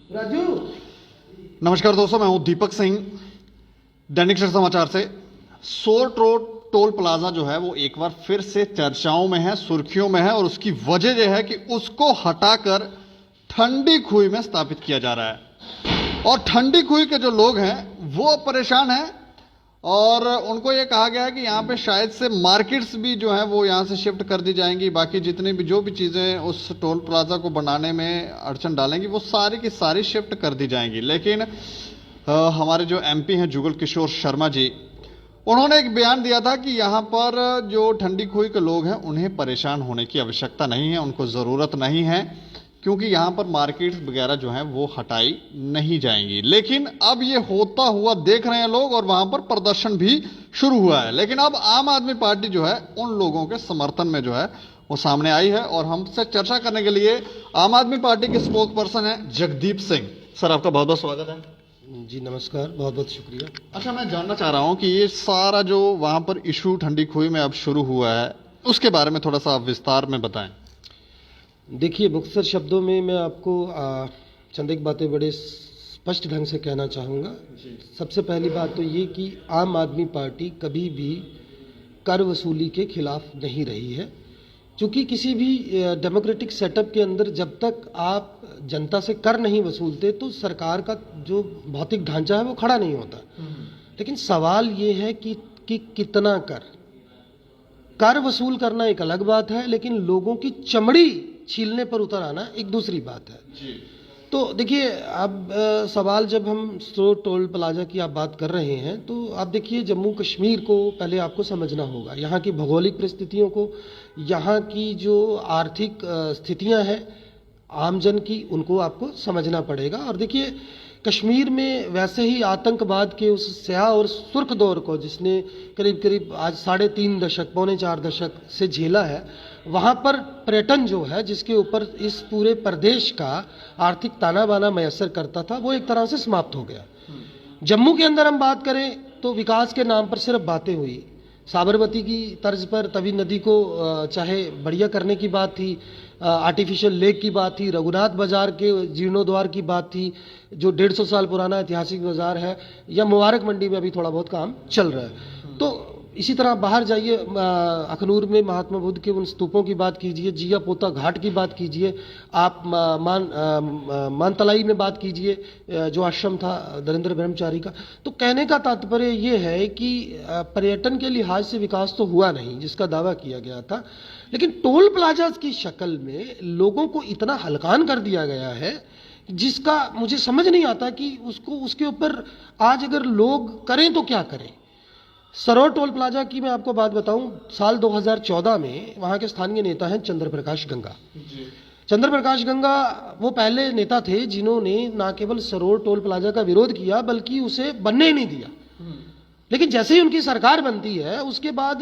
राजू। नमस्कार दोस्तों, मैं हूं दीपक सिंह, दैनिक सर समाचार से। सोर्ट रोड टोल प्लाजा जो है वो एक बार फिर से चर्चाओं में है, सुर्खियों में है, और उसकी वजह यह है कि उसको हटाकर ठंडी खुई में स्थापित किया जा रहा है। और ठंडी खुई के जो लोग हैं वो परेशान हैं, और उनको ये कहा गया है कि यहाँ पे शायद से मार्केट्स भी जो है वो यहाँ से शिफ्ट कर दी जाएंगी। बाकी जितनी भी जो भी चीज़ें उस टोल प्लाजा को बनाने में अड़चन डालेंगी वो सारी की सारी शिफ्ट कर दी जाएंगी। लेकिन हमारे जो एमपी हैं जुगल किशोर शर्मा जी, उन्होंने एक बयान दिया था कि यहाँ पर जो ठंडी खुई के लोग हैं उन्हें परेशान होने की आवश्यकता नहीं है, उनको ज़रूरत नहीं है, क्योंकि यहाँ पर मार्केट वगैरह जो हैं वो हटाई नहीं जाएंगी। लेकिन अब ये होता हुआ देख रहे हैं लोग, और वहाँ पर प्रदर्शन भी शुरू हुआ है। लेकिन अब आम आदमी पार्टी जो है उन लोगों के समर्थन में जो है वो सामने आई है, और हमसे चर्चा करने के लिए आम आदमी पार्टी के स्पोक पर्सन है जगदीप सिंह। सर, आपका बहुत बहुत स्वागत है। जी नमस्कार, बहुत बहुत शुक्रिया। अच्छा, मैं जानना चाह रहा हूँ कि ये सारा जो वहाँ पर इशू ठंडी खुई में अब शुरू हुआ है उसके बारे में थोड़ा सा आप विस्तार में बताएं। देखिए, मुख्तसर शब्दों में मैं आपको चंद एक बातें बड़े स्पष्ट ढंग से कहना चाहूँगा। सबसे पहली बात तो ये कि आम आदमी पार्टी कभी भी कर वसूली के खिलाफ नहीं रही है, क्योंकि किसी भी डेमोक्रेटिक सेटअप के अंदर जब तक आप जनता से कर नहीं वसूलते तो सरकार का जो भौतिक ढांचा है वो खड़ा नहीं होता। लेकिन सवाल ये है कि कितना कर वसूल करना एक अलग बात है, लेकिन लोगों की चमड़ी छीलने पर उतर आना एक दूसरी बात है। तो देखिए, अब सवाल जब हम टोल प्लाजा की आप बात कर रहे हैं तो आप देखिए, जम्मू कश्मीर को पहले आपको समझना होगा, यहाँ की भौगोलिक परिस्थितियों को, यहाँ की जो आर्थिक स्थितियाँ हैं आमजन की, उनको आपको समझना पड़ेगा। और देखिए, कश्मीर में वैसे ही आतंकवाद के उस स्याह और सुर्ख दौर को जिसने करीब करीब आज 3.5 दशक, पौने 4 दशक से झेला है, वहाँ पर पर्यटन जो है जिसके ऊपर इस पूरे प्रदेश का आर्थिक ताना बाना मैसर करता था, वो एक तरह से समाप्त हो गया। जम्मू के अंदर हम बात करें तो विकास के नाम पर सिर्फ बातें हुई। साबरमती की तर्ज पर तवी नदी को चाहे बढ़िया करने की बात थी, आर्टिफिशियल लेक की बात थी, रघुनाथ बाजार के जीर्णोद्वार की बात थी जो 150 साल पुराना ऐतिहासिक बाजार है, या मुबारक मंडी में अभी थोड़ा बहुत काम चल रहा है। तो इसी तरह बाहर जाइए, अखनूर में महात्मा बुद्ध के उन स्तूपों की बात कीजिए, जिया पोता घाट की बात कीजिए, आप मानतलाई में बात कीजिए जो आश्रम था नरेंद्र ब्रह्मचारी का। तो कहने का तात्पर्य ये है कि पर्यटन के लिहाज से विकास तो हुआ नहीं जिसका दावा किया गया था, लेकिन टोल प्लाजा की शक्ल में लोगों को इतना हलकान कर दिया गया है जिसका मुझे समझ नहीं आता कि उसके ऊपर आज अगर लोग करें तो क्या करें। सरोर टोल प्लाजा की मैं आपको बात बताऊं, साल 2014 में वहाँ के स्थानीय नेता हैं चंद्र प्रकाश गंगा। चंद्र प्रकाश गंगा वो पहले नेता थे जिन्होंने ना केवल सरोर टोल प्लाजा का विरोध किया बल्कि उसे बनने ही नहीं दिया। लेकिन जैसे ही उनकी सरकार बनती है उसके बाद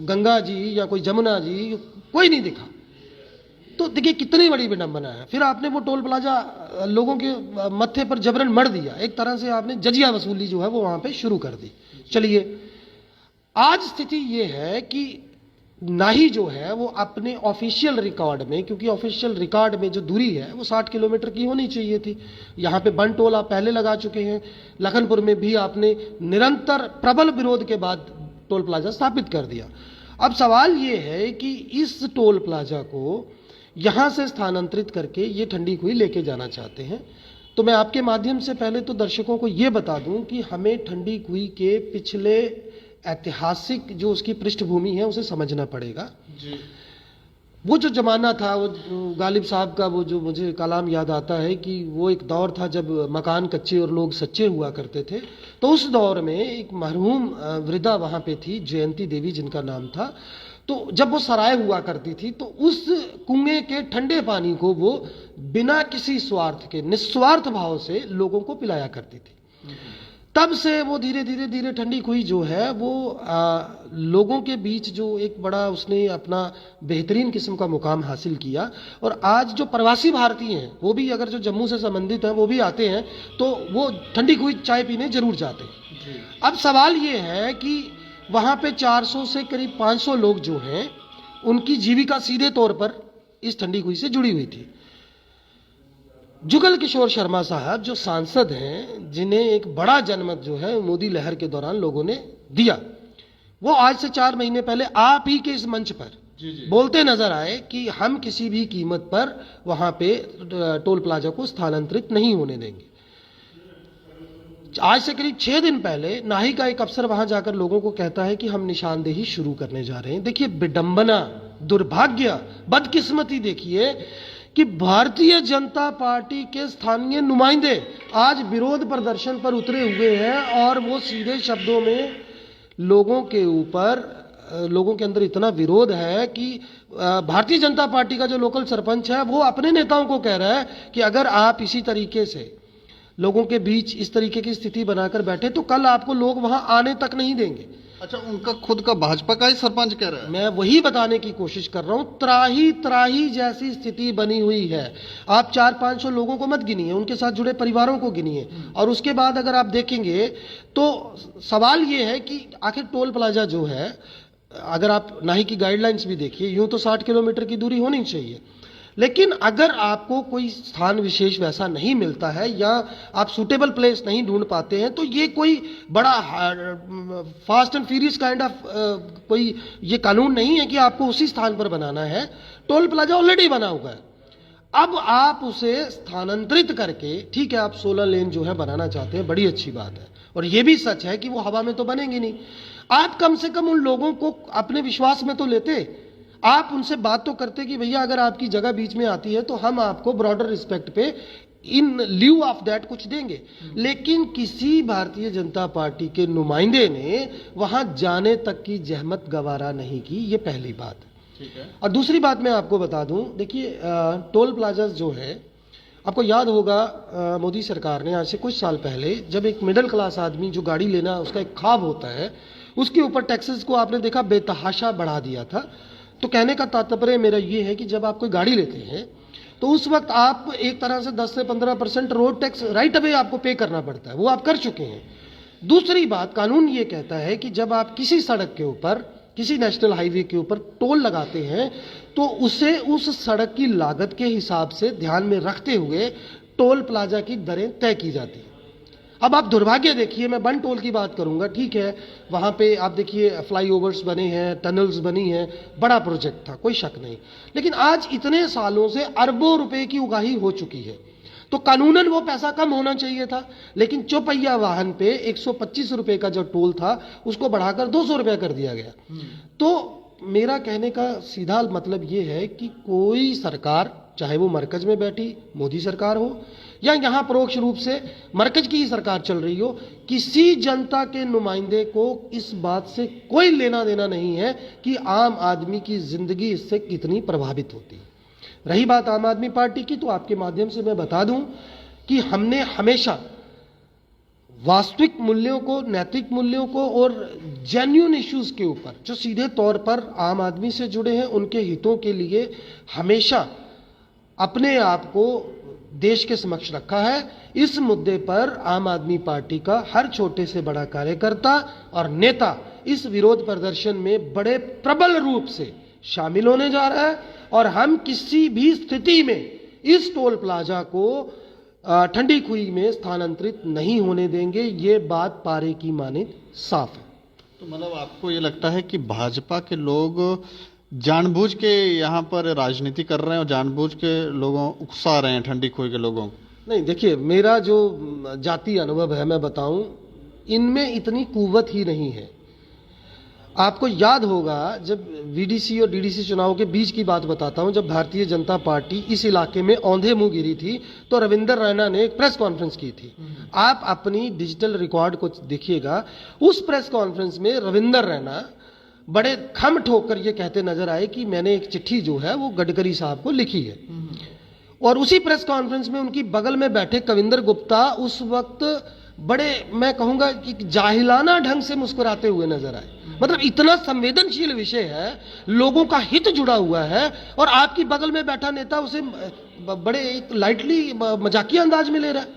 गंगा जी या कोई जमुना जी कोई नहीं दिखा। तो देखिए कितनी बड़ी विडंबना है। फिर आपने वो टोल प्लाजा लोगों के मत्थे पर जबरन मढ़ दिया, एक तरह से आपने जजिया वसूली जो है वो वहां पे शुरू कर दी। चलिए, आज स्थिति ये है कि ना ही जो है वो अपने ऑफिशियल रिकॉर्ड में, क्योंकि ऑफिशियल रिकॉर्ड में जो दूरी है वो 60 किलोमीटर की होनी चाहिए थी। यहाँ पे बन टोल आप पहले लगा चुके हैं, लखनपुर में भी आपने निरंतर प्रबल विरोध के बाद टोल प्लाजा स्थापित कर दिया। अब सवाल ये है कि इस टोल प्लाजा को यहाँ से स्थानांतरित करके ये ठंडी खुई लेके जाना चाहते हैं। तो मैं आपके माध्यम से पहले तो दर्शकों को ये बता दूं कि हमें ठंडी खुई के पिछले ऐतिहासिक जो उसकी पृष्ठभूमि है उसे समझना पड़ेगा जी। वो जो जमाना था, वो गालिब साहब का वो जो मुझे कलाम याद आता है कि वो एक दौर था जब मकान कच्चे और लोग सच्चे हुआ करते थे। तो उस दौर में एक मरहूम वृद्धा वहाँ पे थी, जयंती देवी जिनका नाम था। तो जब वो सराय हुआ करती थी तो उस कुएं के ठंडे पानी को वो बिना किसी स्वार्थ के निस्वार्थ भाव से लोगों को पिलाया करती थी। तब से वो धीरे धीरे ठंडी खुई जो है वो लोगों के बीच जो एक बड़ा उसने अपना बेहतरीन किस्म का मुकाम हासिल किया। और आज जो प्रवासी भारतीय हैं वो भी अगर जो जम्मू से संबंधित हैं वो भी आते हैं तो वो ठंडी खुई चाय पीने जरूर जाते हैं। अब सवाल ये है कि वहाँ पे 400 से करीब 500 लोग जो हैं उनकी जीविका सीधे तौर पर इस ठंडी खुई से जुड़ी हुई थी। जुगल किशोर शर्मा साहब जो सांसद हैं, जिन्हें एक बड़ा जनमत जो है मोदी लहर के दौरान लोगों ने दिया, वो आज से 4 महीने पहले आप ही के इस मंच पर बोलते नजर आए कि हम किसी भी कीमत पर वहां पे टोल प्लाजा को स्थानांतरित नहीं होने देंगे। आज से करीब 6 दिन पहले नाही का एक अफसर वहां जाकर लोगों को कहता है कि हम निशानदेही शुरू करने जा रहे हैं। देखिए, विडंबना, दुर्भाग्य, बदकिस्मती देखिए कि भारतीय जनता पार्टी के स्थानीय नुमाइंदे आज विरोध प्रदर्शन पर उतरे हुए हैं और वो सीधे शब्दों में लोगों के ऊपर, लोगों के अंदर इतना विरोध है कि भारतीय जनता पार्टी का जो लोकल सरपंच है वो अपने नेताओं को कह रहा है कि अगर आप इसी तरीके से लोगों के बीच इस तरीके की स्थिति बनाकर बैठे तो कल आपको लोग वहां आने तक नहीं देंगे। अच्छा, उनका खुद का भाजपा का ही सरपंच कह रहा है। मैं वही बताने की कोशिश कर रहा हूं, त्राही त्राही जैसी स्थिति बनी हुई है। आप 400-500 लोगों को मत गिनिए, उनके साथ जुड़े परिवारों को गिनिए, और उसके बाद अगर आप देखेंगे तो सवाल ये है कि आखिर टोल प्लाजा जो है, अगर आप नाही की गाइडलाइंस भी देखिए, यूं तो 60 किलोमीटर की दूरी होनी चाहिए, लेकिन अगर आपको कोई स्थान विशेष वैसा नहीं मिलता है या आप सूटेबल प्लेस नहीं ढूंढ पाते हैं तो ये कोई बड़ा fast and furious kind of कोई ये कानून नहीं है कि आपको उसी स्थान पर बनाना है। टोल प्लाजा ऑलरेडी बना हुआ है, अब आप उसे स्थानांतरित करके, ठीक है, आप 16 लेन जो है बनाना चाहते हैं, बड़ी अच्छी बात है, और ये भी सच है कि वो हवा में तो बनेंगे नहीं। आप कम से कम उन लोगों को अपने विश्वास में तो लेते, आप उनसे बात तो करते कि भैया अगर आपकी जगह बीच में आती है तो हम आपको ब्रॉडर रिस्पेक्ट पे इन ल्यू ऑफ दैट कुछ देंगे। लेकिन किसी भारतीय जनता पार्टी के नुमाइंदे ने वहां जाने तक की जहमत गवारा नहीं की, ये पहली बात है। ठीक है। और दूसरी बात मैं आपको बता दूं, देखिए टोल प्लाजा जो है, आपको याद होगा मोदी सरकार ने आज से कुछ साल पहले, जब एक मिडिल क्लास आदमी जो गाड़ी लेना उसका एक ख्वाब होता है, उसके ऊपर टैक्सेस को आपने देखा बेतहाशा बढ़ा दिया था। तो कहने का तात्पर्य मेरा ये है कि जब आप कोई गाड़ी लेते हैं तो उस वक्त आप एक तरह से 10 से 15% रोड टैक्स राइट अवे आपको पे करना पड़ता है, वो आप कर चुके हैं। दूसरी बात, कानून ये कहता है कि जब आप किसी सड़क के ऊपर, किसी नेशनल हाईवे के ऊपर टोल लगाते हैं तो उसे उस सड़क की लागत के हिसाब से ध्यान में रखते हुए टोल प्लाजा की दरें तय की जाती हैं। अब आप दुर्भाग्य देखिए, मैं बन टोल की बात करूंगा, ठीक है, वहां पे आप देखिए फ्लाईओवर्स बने हैं, टनल्स बनी हैं, बड़ा प्रोजेक्ट था, कोई शक नहीं, लेकिन आज इतने सालों से अरबों रुपए की उगाही हो चुकी है, तो कानूनन वो पैसा कम होना चाहिए था, लेकिन चौपहिया वाहन पे 125 रुपए का जो टोल था उसको बढ़ाकर 200 रुपया कर दिया गया। तो मेरा कहने का सीधा मतलब ये है कि कोई सरकार, चाहे वो मरकज में बैठी मोदी सरकार हो या यहां परोक्ष रूप से मरकज की ही सरकार चल रही हो, किसी जनता के नुमाइंदे को इस बात से कोई लेना देना नहीं है कि आम आदमी की जिंदगी इससे कितनी प्रभावित होती है। रही बात आम आदमी पार्टी की, तो आपके माध्यम से मैं बता दूं कि हमने हमेशा वास्तविक मूल्यों को, नैतिक मूल्यों को और जेन्युइन इश्यूज के ऊपर जो सीधे तौर पर आम आदमी से जुड़े हैं उनके हितों के लिए हमेशा अपने आप को देश के समक्ष रखा है। इस मुद्दे पर आम आदमी पार्टी का हर छोटे से बड़ा कार्यकर्ता और नेता इस विरोध प्रदर्शन में बड़े प्रबल रूप से शामिल होने जा रहा है, और हम किसी भी स्थिति में इस टोल प्लाजा को ठंडी खुई में स्थानांतरित नहीं होने देंगे, ये बात पारे की मानित साफ है। तो मतलब आपको ये लगता है कि भाजपा के लोग जानबूझ के यहाँ पर राजनीति कर रहे हैं और जानबूझ के लोगों उकसा रहे हैं, ठंडी खुई के लोगों को? नहीं, देखिए, मेरा जो जाति अनुभव है मैं बताऊं, इनमें इतनी कुव्वत ही नहीं है। आपको याद होगा, जब वीडीसी और डीडीसी चुनाव के बीच की बात बताता हूं, जब भारतीय जनता पार्टी इस इलाके में औंधे मुंह गिरी थी तो रविंदर रैना ने एक प्रेस कॉन्फ्रेंस की थी। आप अपनी डिजिटल रिकॉर्ड को देखिएगा, उस प्रेस कॉन्फ्रेंस में रविंदर रैना बड़े खम ठोकर ये कहते नजर आए कि मैंने एक चिट्ठी जो है वो गडकरी साहब को लिखी है, और उसी प्रेस कॉन्फ्रेंस में उनकी बगल में बैठे कविंदर गुप्ता उस वक्त बड़े, मैं कहूंगा कि जाहिलाना ढंग से मुस्कुराते हुए नजर आए। मतलब इतना संवेदनशील विषय है, लोगों का हित जुड़ा हुआ है, और आपकी बगल में बैठा नेता उसे बड़े एक लाइटली मजाकिया अंदाज में ले रहा है।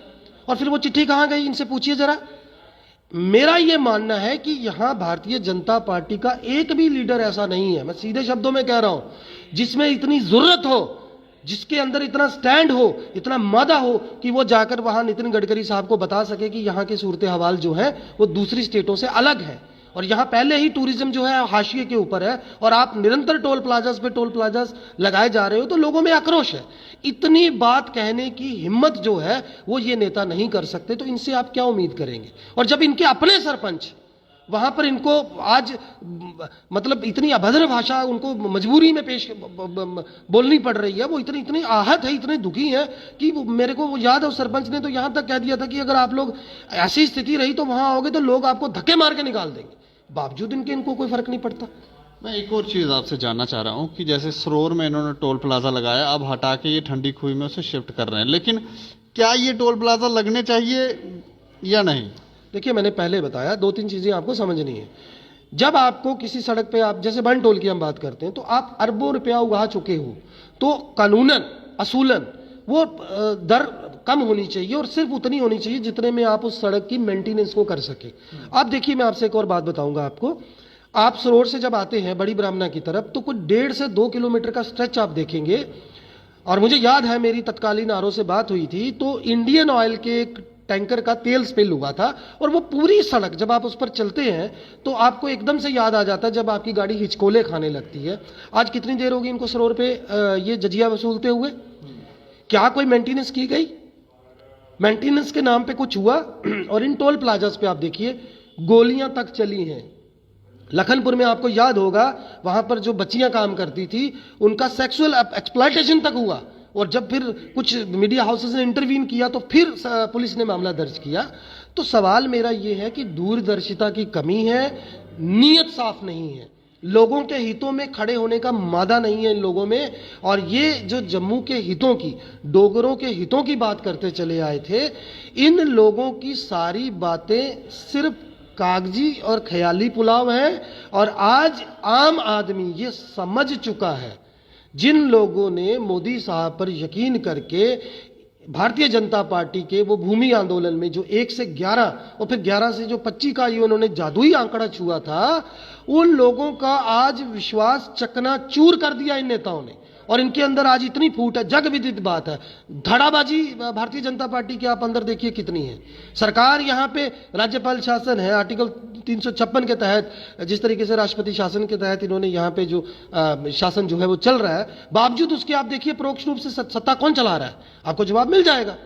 और फिर वो चिट्ठी कहां गई, इनसे पूछिए जरा। मेरा यह मानना है कि यहां भारतीय जनता पार्टी का एक भी लीडर ऐसा नहीं है, मैं सीधे शब्दों में कह रहा हूं, जिसमें इतनी जरूरत हो जिसके अंदर इतना स्टैंड हो, इतना मादा हो कि वो जाकर वहां नितिन गडकरी साहब को बता सके कि यहाँ के सूरत हवाल जो है वो दूसरी स्टेटों से अलग है और यहाँ पहले ही टूरिज्म जो है हाशिए के ऊपर है और आप निरंतर टोल प्लाजास पे टोल प्लाजास लगाए जा रहे हो, तो लोगों में आक्रोश है। इतनी बात कहने की हिम्मत जो है वो ये नेता नहीं कर सकते, तो इनसे आप क्या उम्मीद करेंगे? और जब इनके अपने सरपंच वहां पर इनको आज मतलब इतनी अभद्र भाषा उनको मजबूरी में पेश बोलनी पड़ रही है, वो इतनी इतनी आहत है, इतने दुखी है कि मेरे को वो याद है उस सरपंच ने तो यहां तक कह दिया था कि अगर आप लोग ऐसी स्थिति रही तो वहां आओगे तो लोग आपको धक्के मार के निकाल देंगे। बावजूद इनको कोई फर्क नहीं पड़ता। मैं एक और चीज़ आपसे जानना चाह रहा हूं कि जैसे सरोर में इन्होंने टोल प्लाजा लगाया, अब हटा के ये ठंडी खुई में उसे शिफ्ट कर रहे हैं, लेकिन क्या ये टोल प्लाजा लगने चाहिए या नहीं? देखिए, मैंने पहले बताया 2-3 चीजें आपको समझनी है। जब आपको किसी सड़क पे आप जैसे बन टोल की हम बात करते हैं तो आप अरबों रुपया उगा चुके हो, तो कानूनन असूलन वो दर कम होनी चाहिए और सिर्फ उतनी होनी चाहिए जितने में आप उस सड़क की मेंटेनेंस को कर सके। अब देखिए, मैं आपसे एक और बात बताऊंगा आपको। आप सरोवर से जब आते हैं बड़ी ब्राह्मणा की तरफ तो कुछ 1.5 से 2 किलोमीटर का स्ट्रेच आप देखेंगे, और मुझे याद है मेरी तत्कालीन आरओ से बात हुई थी तो इंडियन ऑयल के एक टैंकर का तेल स्पिल हुआ था और वो पूरी सड़क जब आप उस पर चलते हैं तो आपको एकदम से याद आ जाता है जब आपकी गाड़ी हिचकोले खाने लगती है। आज कितनी देर होगी इनको सरोवर पे ये जजिया वसूलते हुए? क्या कोई मेंटेनेंस की गई? मेंटेनेंस के नाम पे कुछ हुआ? और इन टोल प्लाजास पे आप देखिए गोलियां तक चली हैं। लखनपुर में आपको याद होगा वहां पर जो बच्चियां काम करती थी उनका सेक्सुअल एक्सप्लॉयटेशन तक हुआ, और जब फिर कुछ मीडिया हाउसेस ने इंटरवीन किया तो फिर पुलिस ने मामला दर्ज किया। तो सवाल मेरा यह है कि दूरदर्शिता की कमी है, नीयत साफ नहीं है, लोगों के हितों में खड़े होने का मादा नहीं है इन लोगों में। और ये जो जम्मू के हितों की, डोगरों के हितों की बात करते चले आए थे, इन लोगों की सारी बातें सिर्फ कागजी और ख्याली पुलाव है। और आज आम आदमी ये समझ चुका है, जिन लोगों ने मोदी साहब पर यकीन करके भारतीय जनता पार्टी के वो भूमि आंदोलन में जो 1 से 11 और फिर 11 से जो 25 का ये उन्होंने जादुई आंकड़ा छुआ था, उन लोगों का आज विश्वास चकनाचूर कर दिया इन नेताओं ने। और इनके अंदर आज इतनी फूट है, जग विदित बात है, धड़ाबाजी भारतीय जनता पार्टी के आप अंदर देखिए कितनी है। सरकार यहाँ पे राज्यपाल शासन है, आर्टिकल 356 के तहत जिस तरीके से राष्ट्रपति शासन के तहत इन्होंने यहाँ पे जो शासन जो है वो चल रहा है, बावजूद उसके आप देखिए परोक्ष रूप से सत्ता कौन चला रहा है, आपको जवाब मिल जाएगा।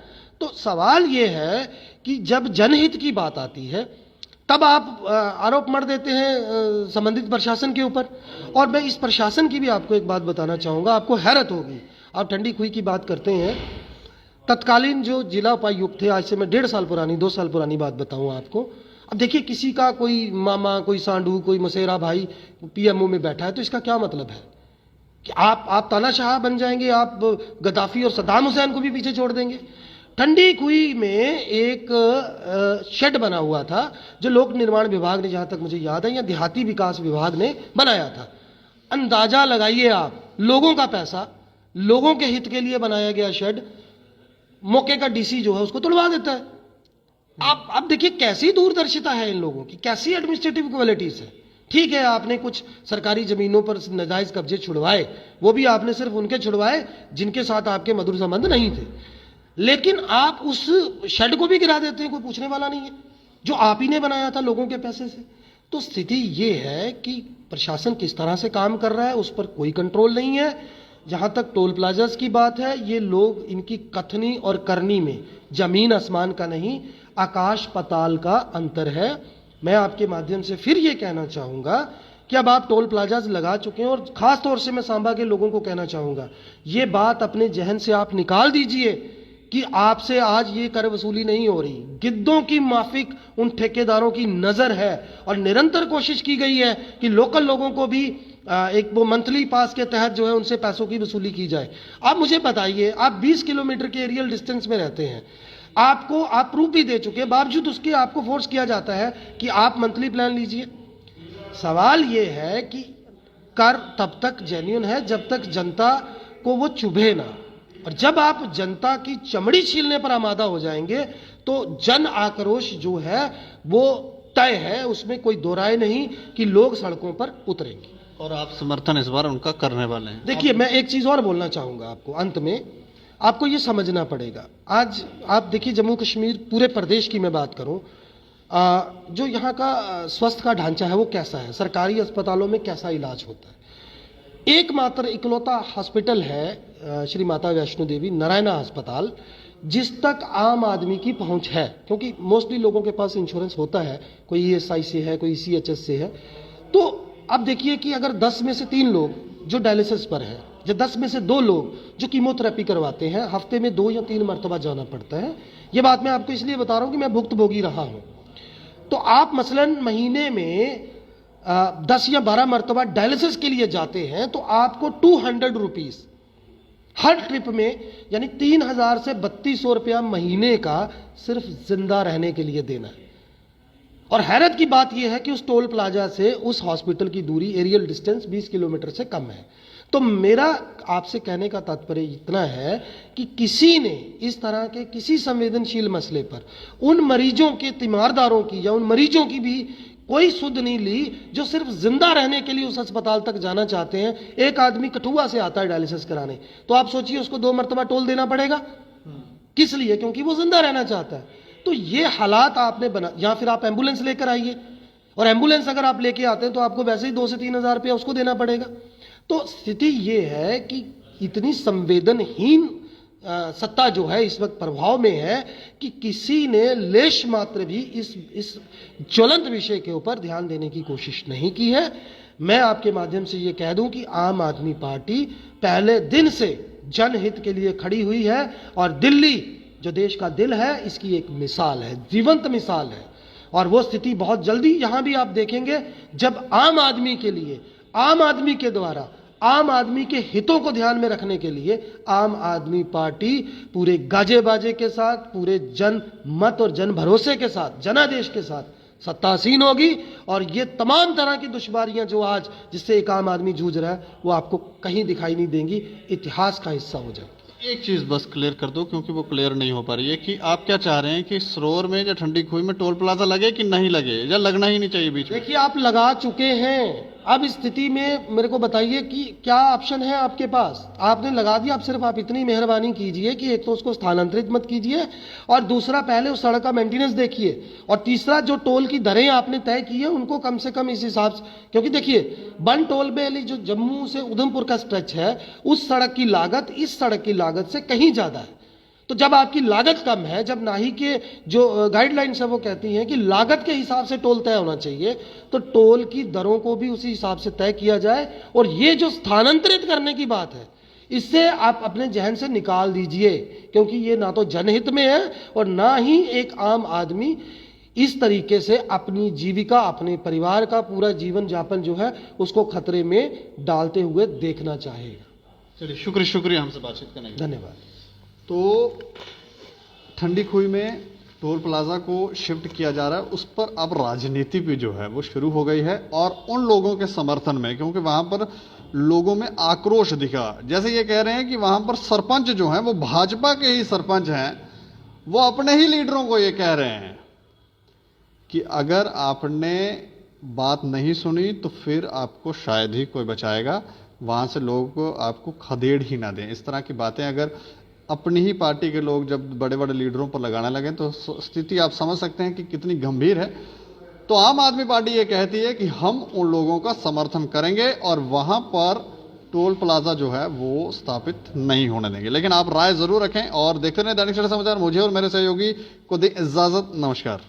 तो सवाल ये है कि जब जनहित की बात आती है तब आप आरोप मर देते हैं संबंधित प्रशासन के ऊपर। और मैं इस प्रशासन की भी आपको एक बात बताना चाहूंगा, आपको हैरत होगी। आप ठंडी खुई की बात करते हैं, तत्कालीन जो जिला उपायुक्त थे, आज से मैं 1.5 साल पुरानी 2 साल पुरानी बात बताऊं आपको। अब देखिए, किसी का कोई मामा, कोई सांडू, कोई मसेरा भाई पीएमओ में बैठा है तो इसका क्या मतलब है कि आप तानाशाह बन जाएंगे, आप गद्दाफी और सद्दाम हुसैन को भी पीछे छोड़ देंगे? ठंडी खुई में एक शेड बना हुआ था जो लोक निर्माण विभाग ने, जहां तक मुझे याद है, या देहाती विकास विभाग ने बनाया था। अंदाजा लगाइए आप, लोगों का पैसा, लोगों के हित के लिए बनाया गया शेड, मौके का डीसी जो है उसको तोड़वा देता है। आप देखिए कैसी दूरदर्शिता है इन लोगों की, कैसी एडमिनिस्ट्रेटिव क्वालिटीज है। ठीक है, आपने कुछ सरकारी जमीनों पर नाजायज कब्जे छुड़वाए, वो भी आपने सिर्फ उनके छुड़वाए जिनके साथ आपके मधुर संबंध नहीं थे, लेकिन आप उस शेड को भी गिरा देते हैं, कोई पूछने वाला नहीं है, जो आप ही ने बनाया था लोगों के पैसे से। तो स्थिति ये है कि प्रशासन किस तरह से काम कर रहा है उस पर कोई कंट्रोल नहीं है। जहां तक टोल प्लाजास की बात है, ये लोग, इनकी कथनी और करनी में जमीन आसमान का नहीं, आकाश पाताल का अंतर है। मैं आपके माध्यम से फिर ये कहना चाहूंगा कि अब आप टोल प्लाजास लगा चुके हैं, और खास तौर से मैं सांबा के लोगों को कहना चाहूंगा, ये बात अपने जहन से आप निकाल दीजिए कि आपसे आज ये कर वसूली नहीं हो रही। गिद्धों की माफिक उन ठेकेदारों की नजर है, और निरंतर कोशिश की गई है कि लोकल लोगों को भी एक वो मंथली पास के तहत जो है उनसे पैसों की वसूली की जाए। आप मुझे बताइए, आप 20 किलोमीटर के एरियल डिस्टेंस में रहते हैं, आपको आप प्रूफ भी दे चुके हैं, बावजूद उसके आपको फोर्स किया जाता है कि आप मंथली प्लान लीजिए। सवाल ये है कि कर तब तक जेन्युइन है जब तक जनता को वो चुभे ना, और जब आप जनता की चमड़ी छीलने पर आमादा हो जाएंगे तो जन आक्रोश जो है वो तय है, उसमें कोई दो राय नहीं कि लोग सड़कों पर उतरेंगे। और आप समर्थन इस बार उनका करने वाले हैं? देखिए, मैं एक चीज और बोलना चाहूंगा आपको अंत में। आपको ये समझना पड़ेगा, आज आप देखिए जम्मू कश्मीर पूरे प्रदेश की मैं बात करूं, जो यहाँ का स्वास्थ्य का ढांचा है वो कैसा है, सरकारी अस्पतालों में कैसा इलाज होता है। एकमात्र इकलौता हॉस्पिटल है श्री माता वैष्णो देवी नारायणा अस्पताल, जिस तक आम आदमी की पहुंच है, क्योंकि मोस्टली लोगों के पास इंश्योरेंस होता है, कोई ईएसआई से है, कोई सीएचएस से है। तो अब देखिए कि अगर 10 में से 3 लोग जो डायलिसिस पर है, या 10 में से 2 लोग जो कीमोथेरेपी करवाते हैं, हफ्ते में 2 या 3 मरतबा जाना पड़ता है। ये बात मैं आपको इसलिए बता रहा हूं कि मैं भुक्तभोगी रहा हूं। तो आप मसलन महीने में 10 या 12 मरतबा डायलिसिस के लिए जाते हैं, तो आपको 200 रुपीज हर ट्रिप में, यानी 3000 से 3200 रुपया महीने का सिर्फ जिंदा रहने के लिए देना है। और हैरत की बात यह है कि उस टोल प्लाजा से उस हॉस्पिटल की दूरी, एरियल डिस्टेंस 20 किलोमीटर से कम है। तो मेरा आपसे कहने का तात्पर्य इतना है कि किसी ने इस तरह के किसी संवेदनशील मसले पर उन मरीजों के, तीमारदारों की या उन मरीजों की भी कोई सुध नहीं ली जो सिर्फ जिंदा रहने के लिए उस अस्पताल तक जाना चाहते हैं। एक आदमी कठुआ से आता है डायलिसिस कराने, तो आप सोचिए उसको 2 मरतबा टोल देना पड़ेगा। किस लिए? क्योंकि वो जिंदा रहना चाहता है। तो ये हालात आपने बना, या फिर आप एम्बुलेंस लेकर आइए, और एम्बुलेंस अगर आप लेके आते हैं तो आपको वैसे ही 2 से 3 हजार रुपया उसको देना पड़ेगा। तो स्थिति ये है कि इतनी संवेदनहीन सत्ता जो है इस वक्त प्रभाव में है कि किसी ने लेश मात्र भी इस ज्वलंत विषय के ऊपर ध्यान देने की कोशिश नहीं की है। मैं आपके माध्यम से ये कह दूं कि आम आदमी पार्टी पहले दिन से जनहित के लिए खड़ी हुई है, और दिल्ली जो देश का दिल है इसकी एक मिसाल है, जीवंत मिसाल है। और वो स्थिति बहुत जल्दी यहां भी आप देखेंगे, जब आम आदमी के लिए, आम आदमी के द्वारा, आम आदमी के हितों को ध्यान में रखने के लिए आम आदमी पार्टी पूरे गाजे बाजे के साथ, पूरे जन मत और जन भरोसे के साथ, जनादेश के साथ सत्तासीन होगी। और ये तमाम तरह की दुश्वारियां जो आज जिससे एक आम आदमी जूझ रहा है वो आपको कहीं दिखाई नहीं देंगी, इतिहास का हिस्सा हो जाए। एक चीज बस क्लियर कर दो, क्योंकि वो क्लियर नहीं हो पा रही है कि आप क्या चाह रहे हैं कि सरोवर में या ठंडी खुई में टोल प्लाजा लगे कि नहीं लगे, या लगना ही नहीं चाहिए बीच में? देखिए, आप लगा चुके हैं, अब इस स्थिति में मेरे को बताइए कि क्या ऑप्शन है आपके पास। आपने लगा दिया, अब सिर्फ आप इतनी मेहरबानी कीजिए कि एक तो उसको स्थानांतरित मत कीजिए, और दूसरा पहले उस सड़क का मेंटेनेंस देखिए, और तीसरा जो टोल की दरें आपने तय की है उनको कम से कम इस हिसाब से, क्योंकि देखिए बन टोल बेली जो जम्मू से उधमपुर का स्ट्रेच है, उस सड़क की लागत इस सड़क की लागत से कहीं ज्यादा है। तो जब आपकी लागत कम है, जब नाही के जो गाइडलाइंस है वो कहती हैं कि लागत के हिसाब से टोल तय होना चाहिए, तो टोल की दरों को भी उसी हिसाब से तय किया जाए। और ये जो स्थानांतरित करने की बात है, इससे आप अपने जहन से निकाल दीजिए, क्योंकि ये ना तो जनहित में है और ना ही एक आम आदमी इस तरीके से अपनी जीविका, अपने परिवार का पूरा जीवन यापन जो है उसको खतरे में डालते हुए देखना चाहेगा। चलिए, शुक्रिया हमसे बातचीत करने के लिए। धन्यवाद। तो ठंडी खुई में टोल प्लाजा को शिफ्ट किया जा रहा है, उस पर अब राजनीति भी जो है वो शुरू हो गई है, और उन लोगों के समर्थन में, क्योंकि वहां पर लोगों में आक्रोश दिखा। जैसे ये कह रहे हैं कि वहां पर सरपंच जो हैं वो भाजपा के ही सरपंच हैं, वो अपने ही लीडरों को ये कह रहे हैं कि अगर आपने बात नहीं सुनी तो फिर आपको शायद ही कोई बचाएगा, वहां से लोग आपको खदेड़ ही ना दें। इस तरह की बातें अगर अपनी ही पार्टी के लोग जब बड़े बड़े लीडरों पर लगाने लगे तो स्थिति आप समझ सकते हैं कि कितनी गंभीर है। तो आम आदमी पार्टी ये कहती है कि हम उन लोगों का समर्थन करेंगे और वहां पर टोल प्लाजा जो है वो स्थापित नहीं होने देंगे। लेकिन आप राय जरूर रखें और देखते रहें दैनिक सवेरा समाचार। मुझे और मेरे सहयोगी को दें इजाजत। नमस्कार।